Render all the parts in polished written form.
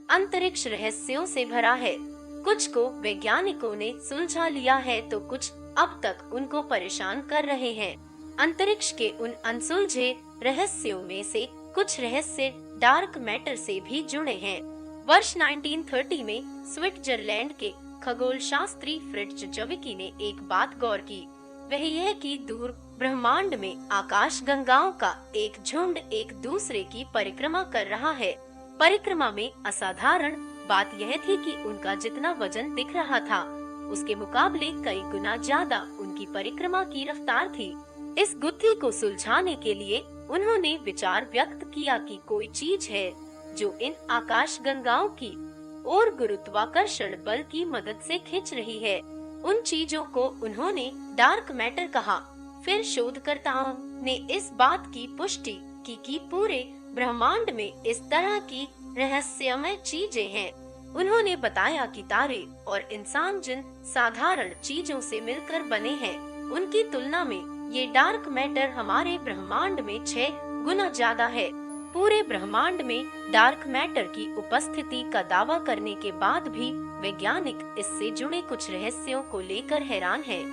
अंतरिक्ष रहस्यों से भरा है। कुछ को वैज्ञानिकों ने सुलझा लिया है तो कुछ अब तक उनको परेशान कर रहे हैं। अंतरिक्ष के उन अनसुलझे रहस्यों में से कुछ रहस्य डार्क मैटर से भी जुड़े हैं। वर्ष 1930 में स्विट्जरलैंड के खगोल शास्त्री फ्रिट्ज जविकी ने एक बात गौर की। वह यह कि दूर ब्रह्मांड में आकाश गंगाओं का एक झुंड एक दूसरे की परिक्रमा कर रहा है। परिक्रमा में असाधारण बात यह थी कि उनका जितना वजन दिख रहा था उसके मुकाबले कई गुना ज्यादा उनकी परिक्रमा की रफ्तार थी। इस गुत्थी को सुलझाने के लिए उन्होंने विचार व्यक्त किया कि कोई चीज है जो इन आकाश गंगाओं की और गुरुत्वाकर्षण बल की मदद से खींच रही है। उन चीजों को उन्होंने डार्क मैटर कहा। फिर शोधकर्ताओं ने इस बात की पुष्टि की कि पूरे ब्रह्मांड में इस तरह की रहस्यमय चीजें हैं। उन्होंने बताया कि तारे और इंसान जिन साधारण चीजों से मिलकर बने हैं उनकी तुलना में ये डार्क मैटर हमारे ब्रह्मांड में 6 गुना ज्यादा है। पूरे ब्रह्मांड में डार्क मैटर की उपस्थिति का दावा करने के बाद भी वैज्ञानिक इससे जुड़े कुछ रहस्यों को लेकर हैरान हैं।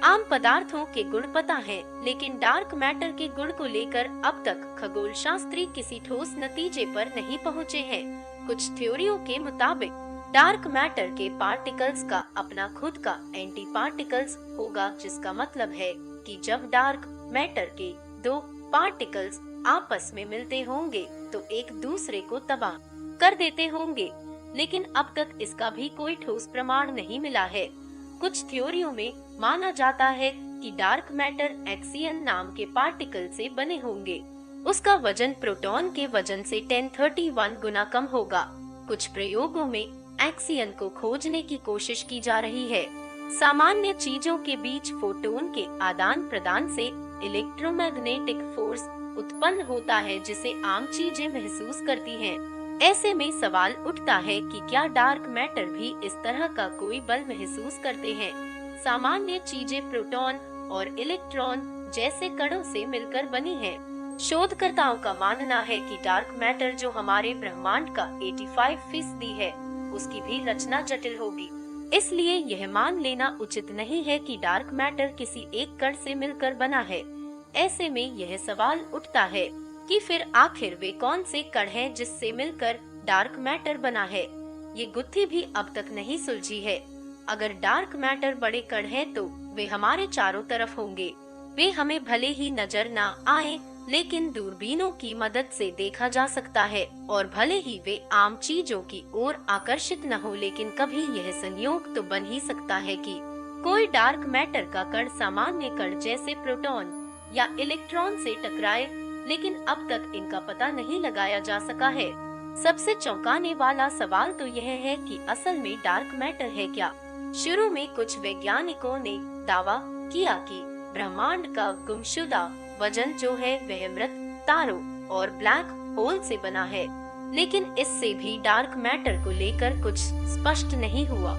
आम पदार्थों के गुण पता है, लेकिन डार्क मैटर के गुण को लेकर अब तक खगोल शास्त्री किसी ठोस नतीजे पर नहीं पहुँचे हैं। कुछ थ्योरियों के मुताबिक डार्क मैटर के पार्टिकल्स का अपना खुद का एंटी पार्टिकल्स होगा, जिसका मतलब है कि जब डार्क मैटर के 2 पार्टिकल्स आपस में मिलते होंगे तो एक दूसरे को तबाह कर देते होंगे, लेकिन अब तक इसका भी कोई ठोस प्रमाण नहीं मिला है। कुछ थ्योरियों में माना जाता है कि डार्क मैटर एक्सियन नाम के पार्टिकल से बने होंगे। उसका वजन प्रोटॉन के वजन से 1031 गुना कम होगा। कुछ प्रयोगों में एक्सियन को खोजने की कोशिश की जा रही है। सामान्य चीजों के बीच फोटोन के आदान प्रदान से इलेक्ट्रोमैग्नेटिक फोर्स उत्पन्न होता है जिसे आम चीजें महसूस करती हैं। ऐसे में सवाल उठता है कि क्या डार्क मैटर भी इस तरह का कोई बल महसूस करते हैं। सामान्य चीजें प्रोटॉन और इलेक्ट्रॉन जैसे कणों से मिलकर बनी हैं। शोधकर्ताओं का मानना है कि डार्क मैटर जो हमारे ब्रह्मांड का 85% है उसकी भी रचना जटिल होगी। इसलिए यह मान लेना उचित नहीं है कि डार्क मैटर किसी एक कण से मिलकर बना है। ऐसे में यह सवाल उठता है कि फिर आखिर वे कौन से कण हैं जिससे मिलकर डार्क मैटर बना है। ये गुत्थी भी अब तक नहीं सुलझी है। अगर डार्क मैटर बड़े कण हैं तो वे हमारे चारों तरफ होंगे। वे हमें भले ही नजर ना आए, लेकिन दूरबीनों की मदद से देखा जा सकता है, और भले ही वे आम चीजों की ओर आकर्षित न हो, लेकिन कभी यह संयोग तो बन ही सकता है कि कोई डार्क मैटर का कण सामान्य कण जैसे प्रोटॉन या इलेक्ट्रॉन से टकराए, लेकिन अब तक इनका पता नहीं लगाया जा सका है। सबसे चौंकाने वाला सवाल तो यह है कि असल में डार्क मैटर है क्या। शुरू में कुछ वैज्ञानिकों ने दावा किया कि ब्रह्मांड का गुमशुदा वजन जो है वह मृत तारों और ब्लैक होल से बना है, लेकिन इससे भी डार्क मैटर को लेकर कुछ स्पष्ट नहीं हुआ।